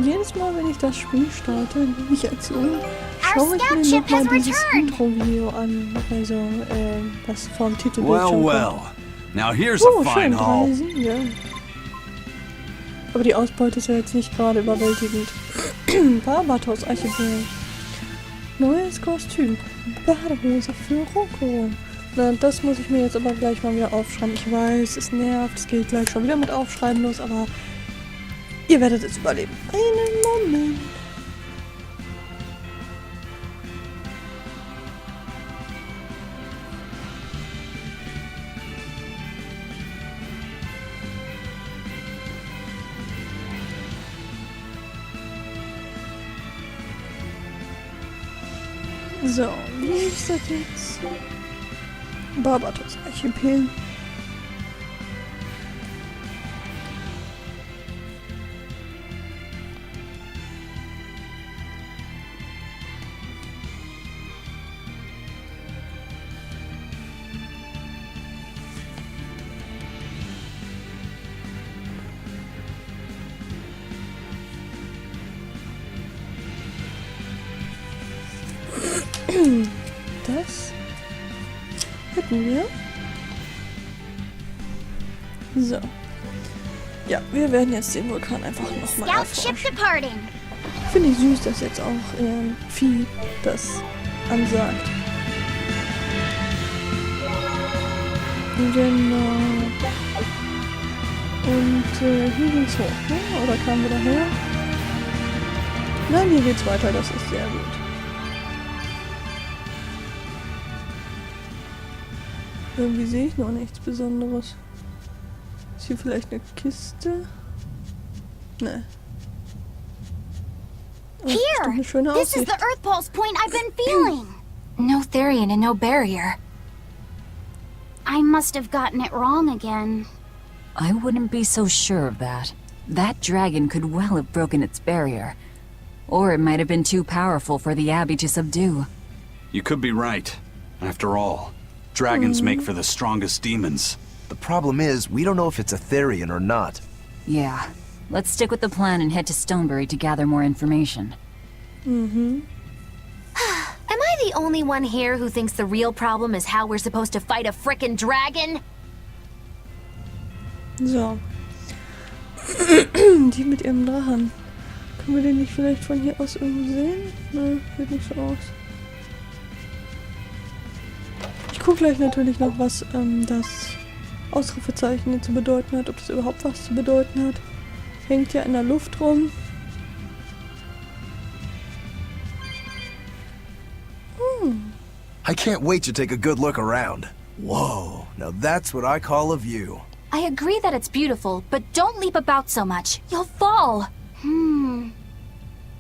Jedes Mal, wenn ich das Spiel starte, nehme ich jetzt schaue ich mir nochmal dieses Intro-Video an. Also, was vom Titelbildschirm kommt. Now here's a fine schön, haul. 3 Siege. Aber die Ausbeute ist ja jetzt nicht gerade überwältigend. Barbatos Archipel. Neues Kostüm. Badehose für Rocco. Na, das muss ich mir jetzt aber gleich mal wieder aufschreiben. Ich weiß, es nervt, es geht gleich schon wieder mit Aufschreiben los, aber ihr werdet es überleben. Einen Moment. So, wie ist das jetzt? Barbatos Archipel. Das hätten wir. So. Ja, wir werden jetzt den Vulkan einfach nochmal erforschen. Finde ich süß, dass jetzt auch Vieh das ansagt. Genau. Und hier geht's hoch, ne? Oder kamen wir daher? Nein, hier geht's weiter, das ist sehr gut. Irgendwie sehe ich noch nichts Besonderes. Ist hier vielleicht eine Kiste? Ne. Here! This is the Earth Pulse point I've been feeling! No Therian and no barrier. I must have gotten it wrong again. I wouldn't be so sure of that. That dragon could well have broken its barrier. Or it might have been too powerful for the Abbey to subdue. You could be right. After all, dragons make for the strongest demons. The problem is, we don't know if it's a Therian or not. Yeah. Let's stick with the plan and head to Stonebury to gather more information. Am I the only one here who thinks the real problem is how we're supposed to fight a frickin' dragon? So. Die mit ihrem Drachen. Können wir den nicht vielleicht von hier aus irgendwo sehen? Ne, sieht nicht so aus. Ich gucke gleich natürlich noch, was das Ausrufezeichen hier zu bedeuten hat, ob das überhaupt was zu bedeuten hat. Hängt ja in der Luft rum. I can't wait to take a good look around. Whoa, now that's what I call a view. I agree that it's beautiful, but don't leap about so much. You'll fall.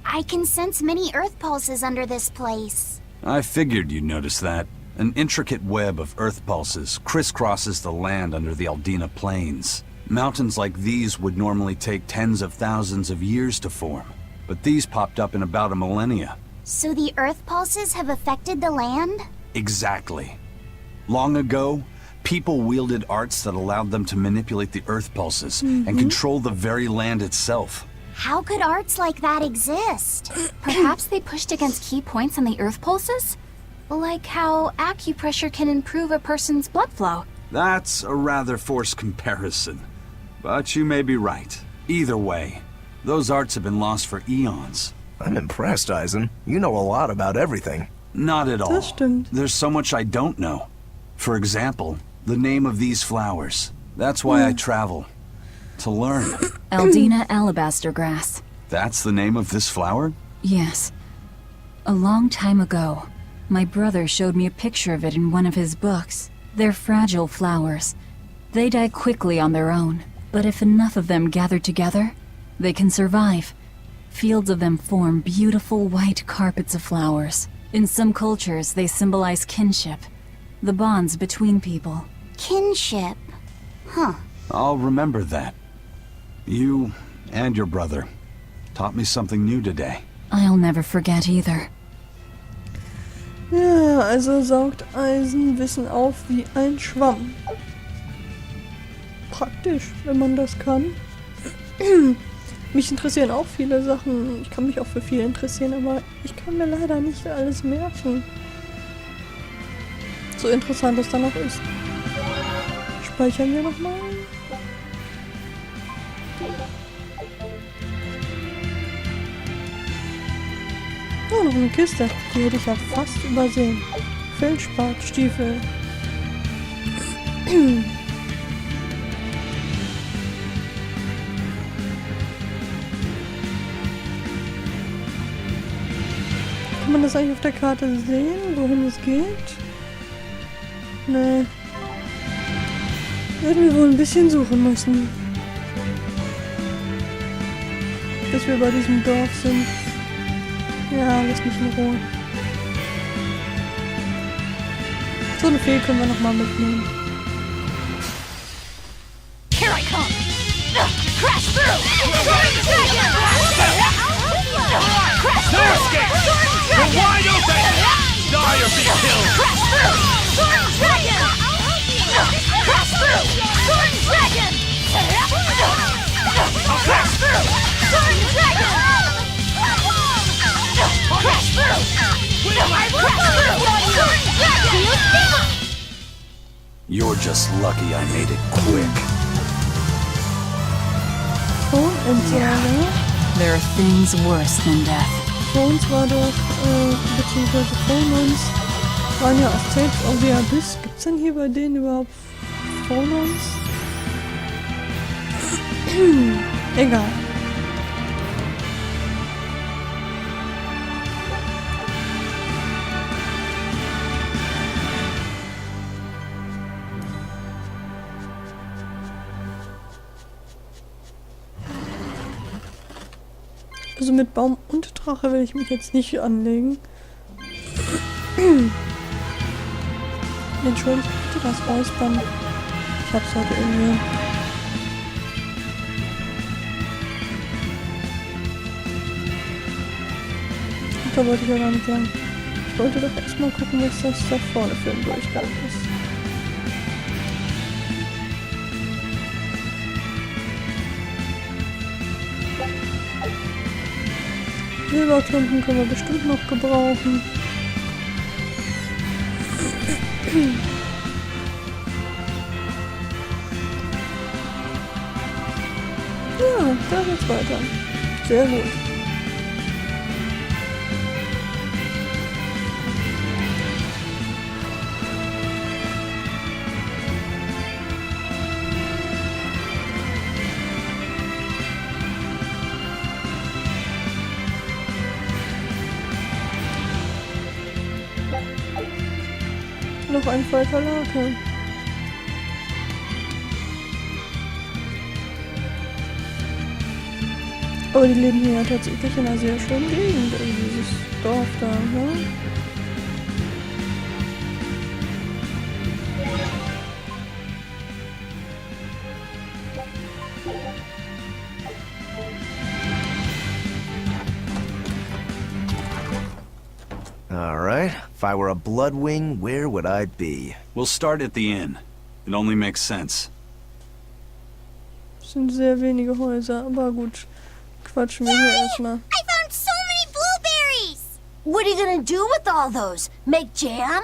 I can sense many earth pulses under this place. I figured you'd notice that. An intricate web of earth pulses crisscrosses the land under the Aldina Plains. Mountains like these would normally take tens of thousands of years to form, but these popped up in about a millennia. So the earth pulses have affected the land? Exactly. Long ago, people wielded arts that allowed them to manipulate the earth pulses and control the very land itself. How could arts like that exist? Perhaps they pushed against key points on the earth pulses? Like how acupressure can improve a person's blood flow. That's a rather forced comparison. But you may be right. Either way, those arts have been lost for eons. I'm impressed, Eisen. You know a lot about everything. Not at all. Das stimmt. There's so much I don't know. For example, the name of these flowers. That's why I travel. To learn. Aldina alabaster grass. That's the name of this flower? Yes. A long time ago, my brother showed me a picture of it in one of his books. They're fragile flowers. They die quickly on their own, but if enough of them gather together, they can survive. Fields of them form beautiful white carpets of flowers. In some cultures, they symbolize kinship, the bonds between people. Kinship. Huh. I'll remember that. You and your brother taught me something new today. I'll never forget either. Ja, also saugt Eisen Wissen auf wie ein Schwamm. Praktisch, wenn man das kann. Mich interessieren auch viele Sachen. Ich kann mich auch für viel interessieren, aber ich kann mir leider nicht alles merken. So interessant es dann auch ist. Speichern wir nochmal. Oh, noch eine Kiste. Die hätte ich ja fast übersehen. Feldspat, Stiefel. Kann man das eigentlich auf der Karte sehen, wohin es geht? Nee. Werden wir wohl ein bisschen suchen müssen. Bis wir bei diesem Dorf sind. Ja, lass mich in Ruhe. So eine Fee können wir nochmal mitnehmen. Here I come! Crash through! Crash No escape! You're wide open! Die or be killed! Crash through! Sword dragon! Crash through! Sword dragon! Crash through! Sword dragon! Crash through! Crash through! Sword dragon! You're just lucky I made it quick. Thronentsage. There are things worse than death. Thrones war doch, beziehungsweise Thronons waren ja auch selbst auf der Abyss. Gibt's denn hier bei denen überhaupt Thronons? Egal. Also mit Baum und Drache will ich mich jetzt nicht anlegen. Entschuldigt bitte das Räuspern. Ich hab's heute irgendwie. Da wollte ich ja gar nicht lang. Ich wollte doch erstmal gucken, was das da vorne für ein Durchgang ist. Silberklumpen können wir bestimmt noch gebrauchen. Ja, da geht's weiter. Sehr gut. Noch ein falscher Lake. Aber die leben hier ja tatsächlich in einer sehr schönen Gegend, also dieses Dorf da, ne? All right. If I were a Bloodwing, where would I be? We'll start at the inn. It only makes sense. Es sind sehr wenige Häuser, aber gut. Quatschen wir hier erstmal. I found so many blueberries! What are you gonna do with all those? Make jam?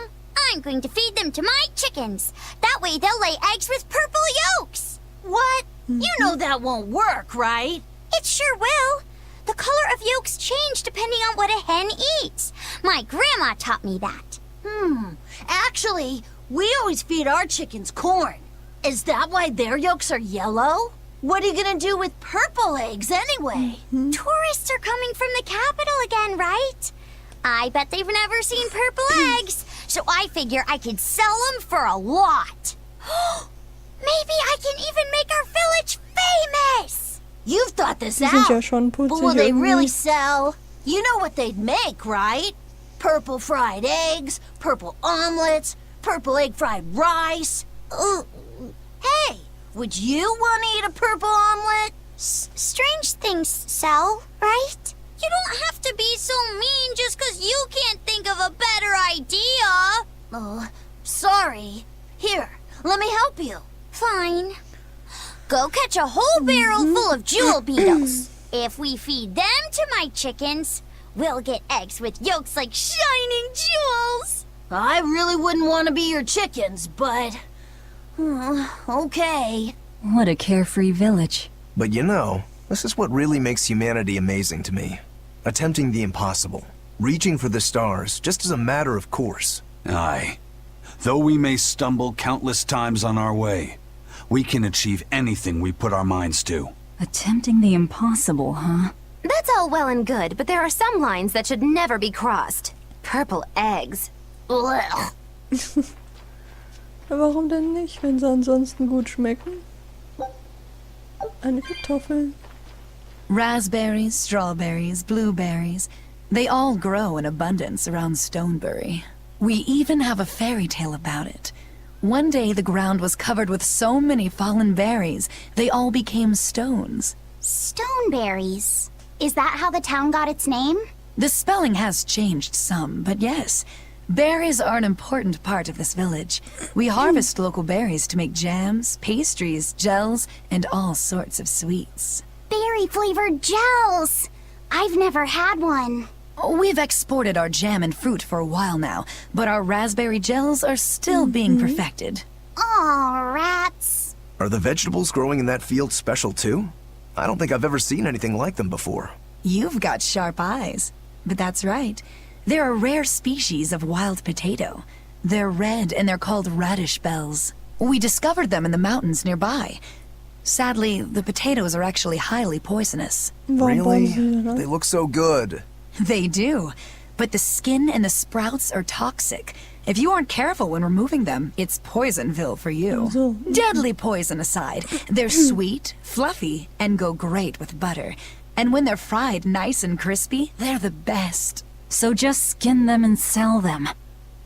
I'm going to feed them to my chickens. That way they'll lay eggs with purple yolks. What? You know that won't work, right? It sure will. The color of yolks change depending on what a hen eats. My grandma taught me that. Actually, we always feed our chickens corn. Is that why their yolks are yellow? What are you gonna do with purple eggs anyway? Tourists are coming from the capital again, right? I bet they've never seen purple eggs, so I figure I could sell them for a lot. Maybe I can even make our village famous! You've thought this Die sind ja out, schon but putzig will they irgendwie. really sell? You know what they'd make, right? Purple fried eggs, purple omelets, purple egg fried rice. Hey, would you want to eat a purple omelet? Strange things sell, right? You don't have to be so mean just 'cause you can't think of a better idea. Oh, sorry. Here, let me help you. Fine. Go catch a whole barrel full of jewel beetles. If we feed them to my chickens, we'll get eggs with yolks like shining jewels. I really wouldn't want to be your chickens, but... okay. What a carefree village. But you know, this is what really makes humanity amazing to me. Attempting the impossible. Reaching for the stars, just as a matter of course. Aye. Though we may stumble countless times on our way, we can achieve anything we put our minds to. Attempting the impossible, huh? That's all well and good, but there are some lines that should never be crossed. Purple eggs. Blech. Ja, warum denn nicht, wenn sie ansonsten gut schmecken? Eine Kartoffel. Raspberries, strawberries, blueberries. They all grow in abundance around Stonebury. We even have a fairy tale about it. One day the ground was covered with so many fallen berries, they all became stones. Stoneberries. Is that how the town got its name? The spelling has changed some, but yes. Berries are an important part of this village. We harvest local berries to make jams, pastries, gels, and all sorts of sweets. Berry-flavored gels. I've never had one. We've exported our jam and fruit for a while now, but our raspberry gels are still being perfected. Aw, rats. Are the vegetables growing in that field special too? I don't think I've ever seen anything like them before. You've got sharp eyes. But that's right. They're a rare species of wild potato. They're red and they're called radish bells. We discovered them in the mountains nearby. Sadly, the potatoes are actually highly poisonous. Really? Warum They look so good. They do. But the skin and the sprouts are toxic. If you aren't careful when removing them, it's Poisonville for you. So. Deadly poison aside, they're sweet, fluffy, and go great with butter. And when they're fried nice and crispy, they're the best. So just skin them and sell them.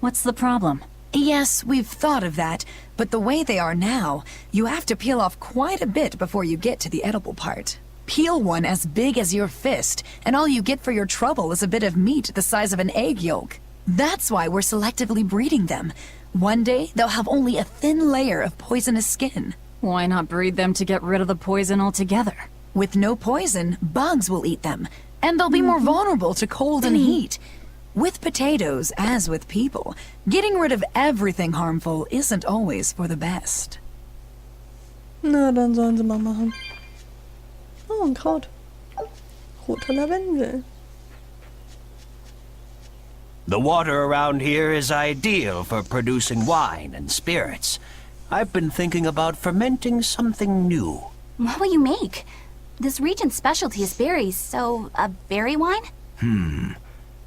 What's the problem? Yes, we've thought of that, but the way they are now, you have to peel off quite a bit before you get to the edible part. Peel one as big as your fist, and all you get for your trouble is a bit of meat the size of an egg yolk. That's why we're selectively breeding them. One day, they'll have only a thin layer of poisonous skin. Why not breed them to get rid of the poison altogether? With no poison, bugs will eat them, and they'll be more vulnerable to cold and heat. With potatoes, as with people, getting rid of everything harmful isn't always for the best. Na, dann sollen sie mal machen. Oh, ein Kraut. Roter Lavendel. The water around here is ideal for producing wine and spirits. I've been thinking about fermenting something new. What will you make? This region's specialty is berries, so a berry wine?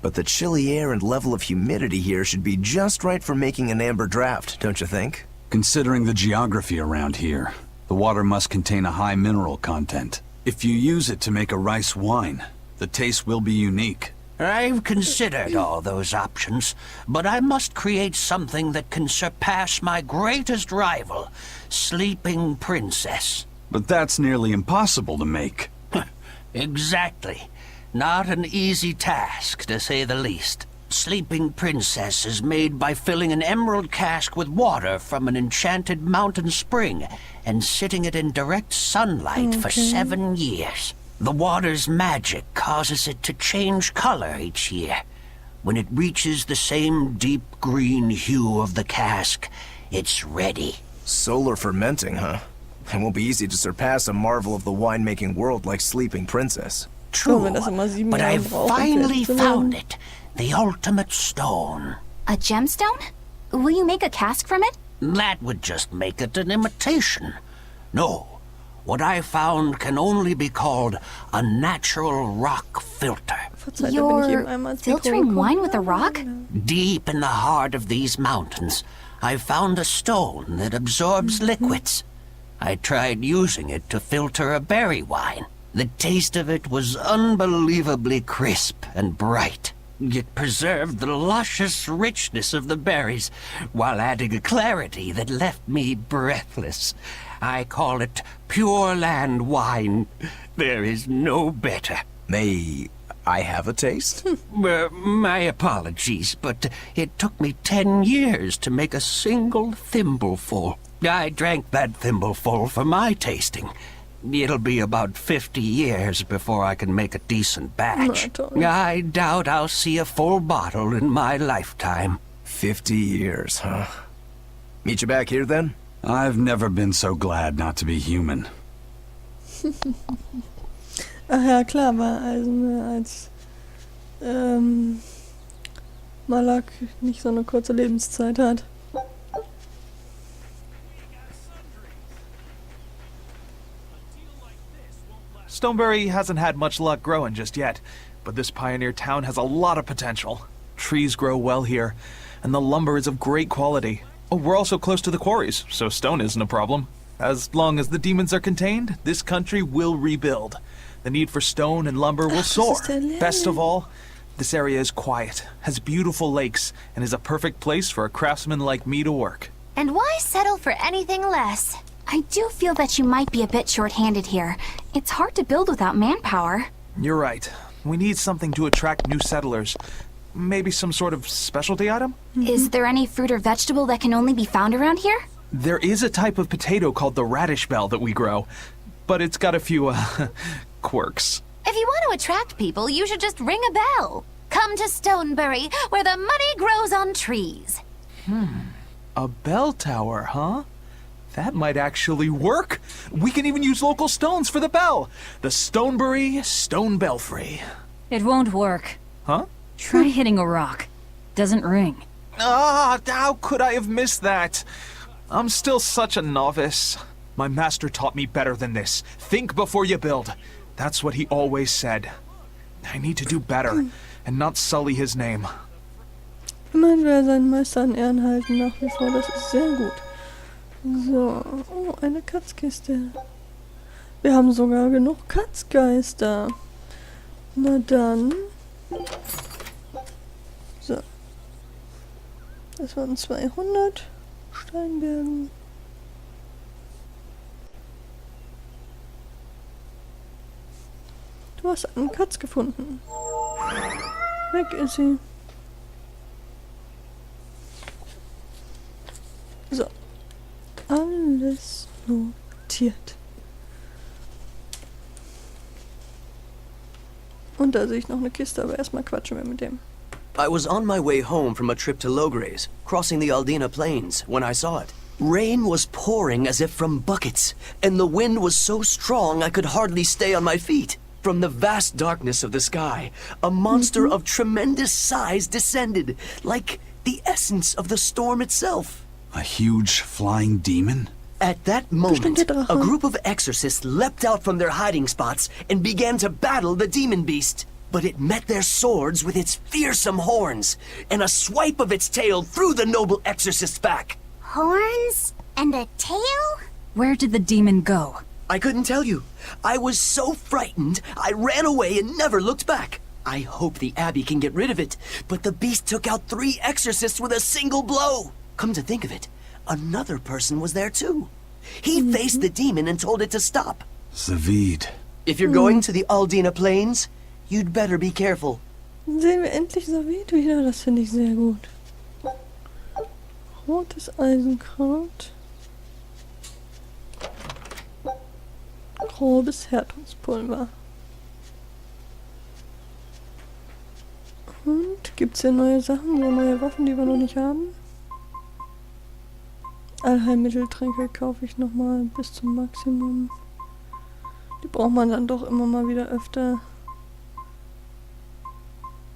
But the chilly air and level of humidity here should be just right for making an amber draft, don't you think? Considering the geography around here, the water must contain a high mineral content. If you use it to make a rice wine, the taste will be unique. I've considered all those options, but I must create something that can surpass my greatest rival, Sleeping Princess. But that's nearly impossible to make. Exactly. Not an easy task, to say the least. Sleeping Princess is made by filling an emerald cask with water from an enchanted mountain spring and sitting it in direct sunlight for 7 years. The water's magic causes it to change color each year. When it reaches the same deep green hue of the cask, it's ready. Solar fermenting, huh? It won't be easy to surpass a marvel of the winemaking world like Sleeping Princess. True, wenn das immer 7 but Jahre I've braucht, um finally fertig zu found werden. it. The ultimate stone. A gemstone? Will you make a cask from it? That would just make it an imitation. No, what I found can only be called a natural rock filter. Verzeiht, da bin ich eben einmal You're ins Mikro filtering gekommen. wine with a rock? Deep in the heart of these mountains, I found a stone that absorbs liquids. I tried using it to filter a berry wine. The taste of it was unbelievably crisp and bright. It preserved the luscious richness of the berries, while adding a clarity that left me breathless. I call it Pure Land wine. There is no better. May I have a taste? My apologies, but it took me 10 years to make a single thimbleful. I drank that thimbleful for my tasting. It'll be about 50 years before I can make a decent batch. Na toll. I doubt I'll see a full bottle in my lifetime. 50 years, huh? Meet you back here then? I've never been so glad not to be human. Ach ja, klar, weil als Malak nicht so eine kurze Lebenszeit hat. Stoneberry hasn't had much luck growing just yet, but this pioneer town has a lot of potential. Trees grow well here, and the lumber is of great quality. Oh, we're also close to the quarries, so stone isn't a problem. As long as the demons are contained, this country will rebuild. The need for stone and lumber will soar. Best of all, this area is quiet, has beautiful lakes, and is a perfect place for a craftsman like me to work. And why settle for anything less? I do feel that you might be a bit short-handed here. It's hard to build without manpower. You're right. We need something to attract new settlers. Maybe some sort of specialty item? Is there any fruit or vegetable that can only be found around here? There is a type of potato called the radish bell that we grow, but it's got a few, quirks. If you want to attract people, you should just ring a bell. Come to Stoneberry, where the money grows on trees. A bell tower, huh? That might actually work. We can even use local stones for the bell. The Stoneberry Stone Belfry. It won't work. Huh? Try hitting a rock. Doesn't ring. Ah, how could I have missed that? I'm still such a novice. My master taught me better than this. Think before you build. That's what he always said. I need to do better and not sully his name. Immerhin will er seinen Meister an Ehren halten, nach wie vor, das ist sehr gut. So, oh, eine Katzkiste. Wir haben sogar genug Katzgeister. Na dann. So. Das waren 200 Steinbergen. Du hast eine Katz gefunden. Weg ist sie. So. Alles notiert. Und da sehe ich noch eine Kiste, aber erstmal quatschen wir mit dem. I was on my way home from a trip to Logres, crossing the Aldina Plains, when I saw it. Rain was pouring as if from buckets, and the wind was so strong I could hardly stay on my feet. From the vast darkness of the sky, a monster of tremendous size descended, like the essence of the storm itself. A huge flying demon? At that moment, a group of exorcists leapt out from their hiding spots and began to battle the demon beast. But it met their swords with its fearsome horns, and a swipe of its tail threw the noble exorcist's back. Horns? And a tail? Where did the demon go? I couldn't tell you. I was so frightened, I ran away and never looked back. I hope the Abbey can get rid of it, but the beast took out 3 exorcists with a single blow. Come to think of it, another person was there too. He faced the demon and told it to stop. Zavid. If you're going to the Aldina Plains, you'd better be careful. Dann sehen wir endlich Savid wieder, das finde ich sehr gut. Rotes Eisenkraut. Grobes Härtungspulver. Und gibt's hier neue Sachen, so neue Waffen, die wir noch nicht haben? Allheilmitteltränke kaufe ich nochmal bis zum Maximum. Die braucht man dann doch immer mal wieder öfter.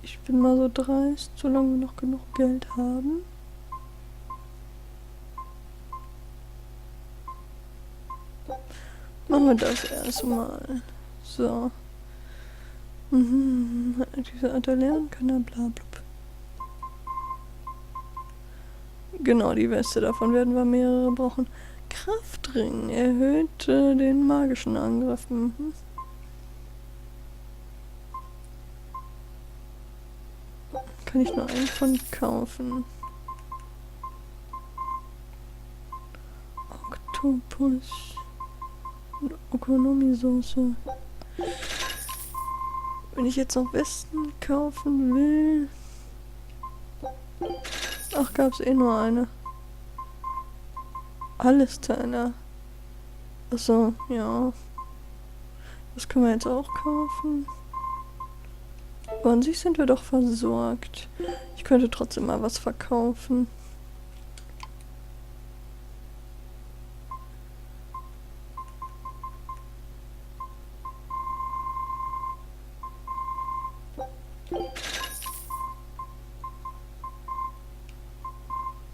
Ich bin mal so dreist, solange wir noch genug Geld haben. Machen wir das erstmal. So. Diese Art erlernen kann er bla bla. Genau, die Weste, davon werden wir mehrere brauchen. Kraftring erhöht den magischen Angriff. Kann ich nur einen von kaufen. Oktopus. Und Ökonomiesoße. Wenn ich jetzt noch Westen kaufen will... Ach, gab's eh nur eine. Alles Teile. Achso, ja. Das können wir jetzt auch kaufen. Aber an sich sind wir doch versorgt. Ich könnte trotzdem mal was verkaufen.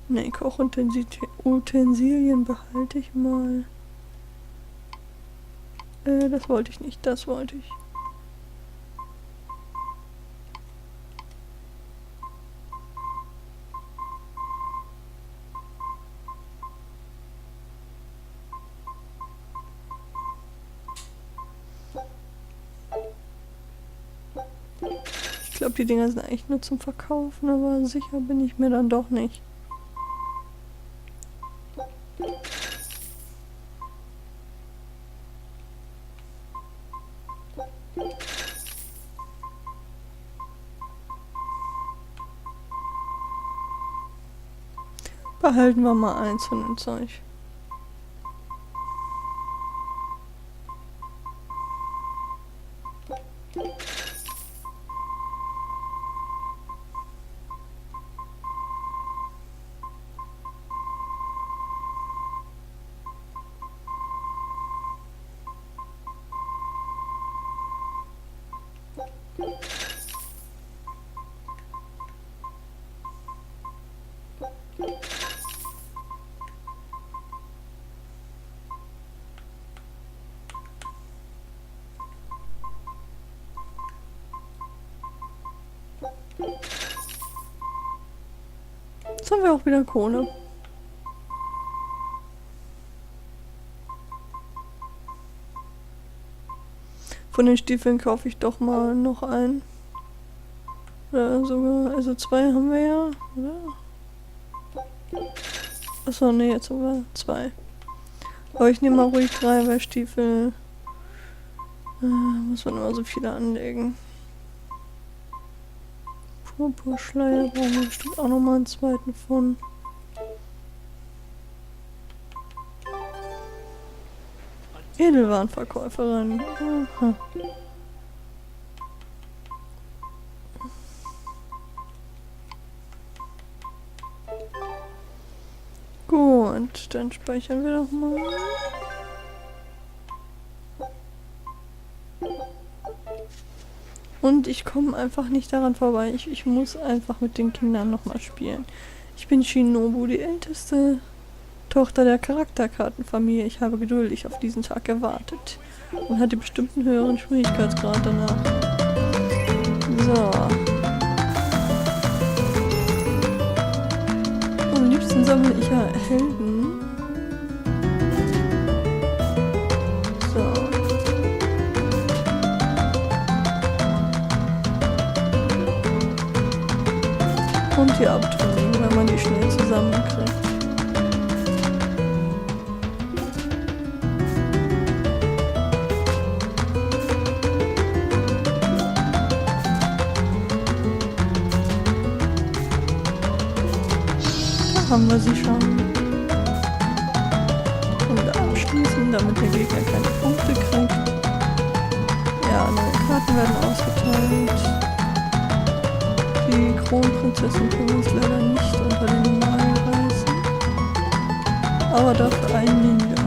Ne, Kochutensilien behalte ich mal. Das wollte ich nicht, das wollte ich. Ich glaube, die Dinger sind eigentlich nur zum Verkaufen, aber sicher bin ich mir dann doch nicht. Behalten wir mal eins von dem Zeug. Jetzt haben wir auch wieder Kohle. Von den Stiefeln kaufe ich doch mal noch einen. Oder sogar, also 2 haben wir ja, oder? Achso, ne, jetzt haben wir 2. Aber ich nehme mal ruhig 3, weil Stiefel muss man immer so viele anlegen. Purpurschleier brauchen wir bestimmt auch nochmal einen zweiten von. Edelwarenverkäuferin. Aha. Gut, dann speichern wir doch mal. Und ich komme einfach nicht daran vorbei. Ich muss einfach mit den Kindern nochmal spielen. Ich bin Shinobu, die älteste Tochter der Charakterkartenfamilie. Ich habe geduldig auf diesen Tag gewartet und hatte bestimmt einen höheren Schwierigkeitsgrad danach. So. Am liebsten sammle ich ja Helden. So. Und die Abtrünnigen, wenn man die schnell zusammenkriegt. Da haben wir sie schon. Und abschließen, damit der Gegner keine Punkte kriegt. Ja, neue Karten werden ausgeteilt. Die Kronprinzessin können wir uns leider nicht unter den Nagel reißen. Aber dafür ein Ninja.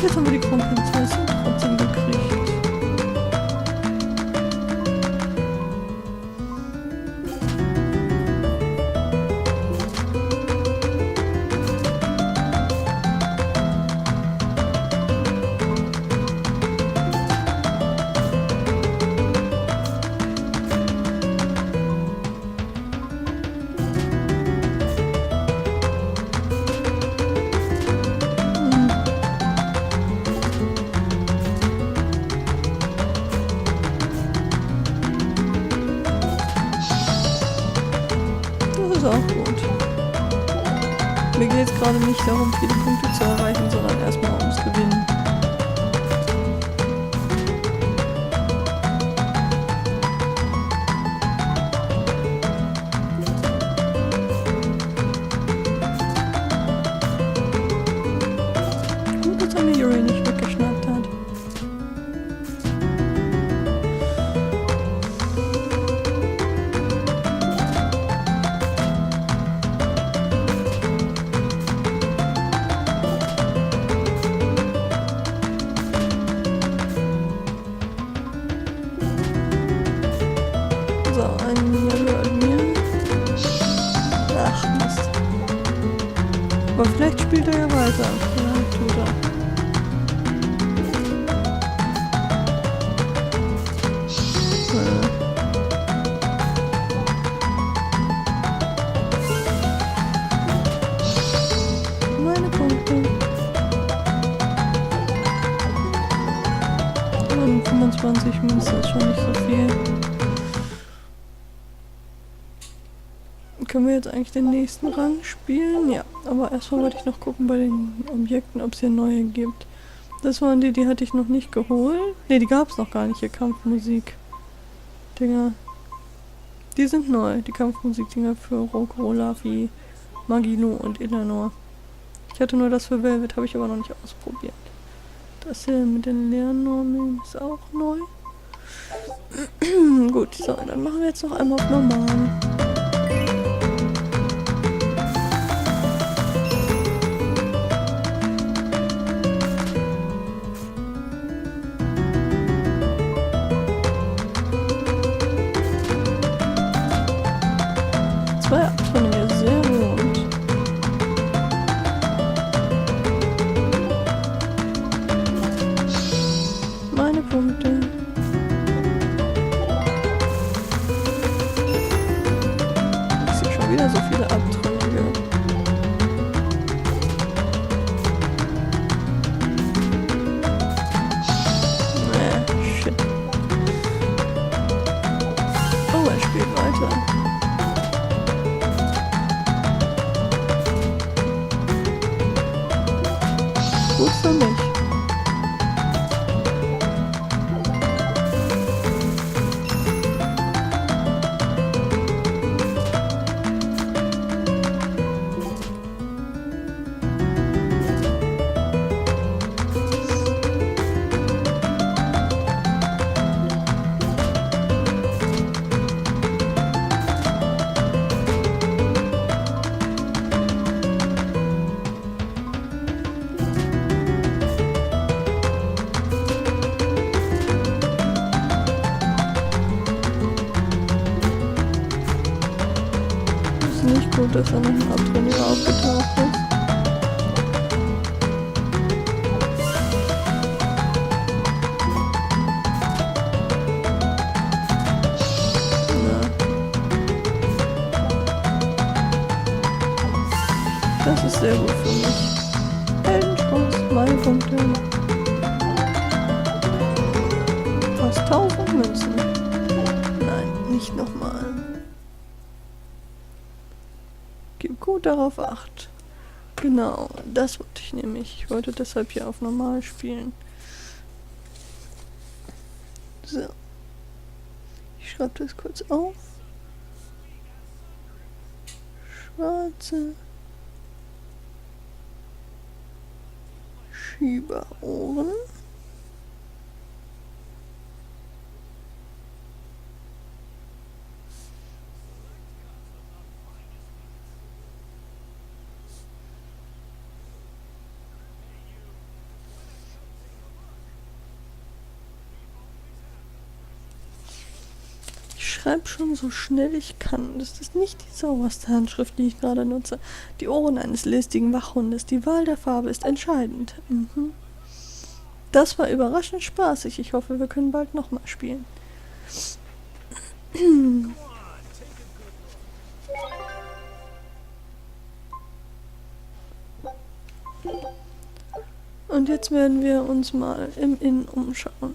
Jetzt haben wir die Kronprinzessin trotzdem gekriegt. Ist auch gut. Mir geht es gerade nicht darum, viele Punkte zu erreichen, sondern erstmal ums Gewinnen. Gut, dass er mir Yuri nicht weggeschnappt hat. Aber vielleicht spielt er ja weiter. Ja, tut er. Meine Punkte. 25 Münzen ist schon nicht so viel. Können wir jetzt eigentlich den nächsten Rang spielen? Ja, aber erstmal wollte ich noch gucken bei den Objekten, ob es hier neue gibt. Das waren die hatte ich noch nicht geholt. Ne, die gab es noch gar nicht, hier Kampfmusik. Dinger. Die sind neu, die Kampfmusik-Dinger für Roko, Lavi, Magino und Eleanor. Ich hatte nur das für Velvet, habe ich aber noch nicht ausprobiert. Das hier mit den Lernnormen ist auch neu. Gut, so, dann machen wir jetzt noch einmal auf normal. Zwei Abtrünnige, sehr gut. Meine Punkte. Ich sehe schon wieder so viele Abtrünnige. Shit. Oh, er spielt weiter. Gut für mich. Nicht gut, dass da noch ein Abtrünniger aufgetaucht ist. Na. Das ist sehr gut für mich. Heldenspaß, meine Punkte. Fast 1000 Münzen. Nein, nicht nochmal. Gib gut darauf Acht. Genau, das wollte ich nämlich. Ich wollte deshalb hier auf normal spielen. So. Ich schreibe das kurz auf. Schwarze Schieberohren. Ich schreibe schon so schnell ich kann. Das ist nicht die sauberste Handschrift, die ich gerade nutze. Die Ohren eines listigen Wachhundes. Die Wahl der Farbe ist entscheidend. Das war überraschend spaßig. Ich hoffe, wir können bald nochmal spielen. Und jetzt werden wir uns mal im Inn umschauen.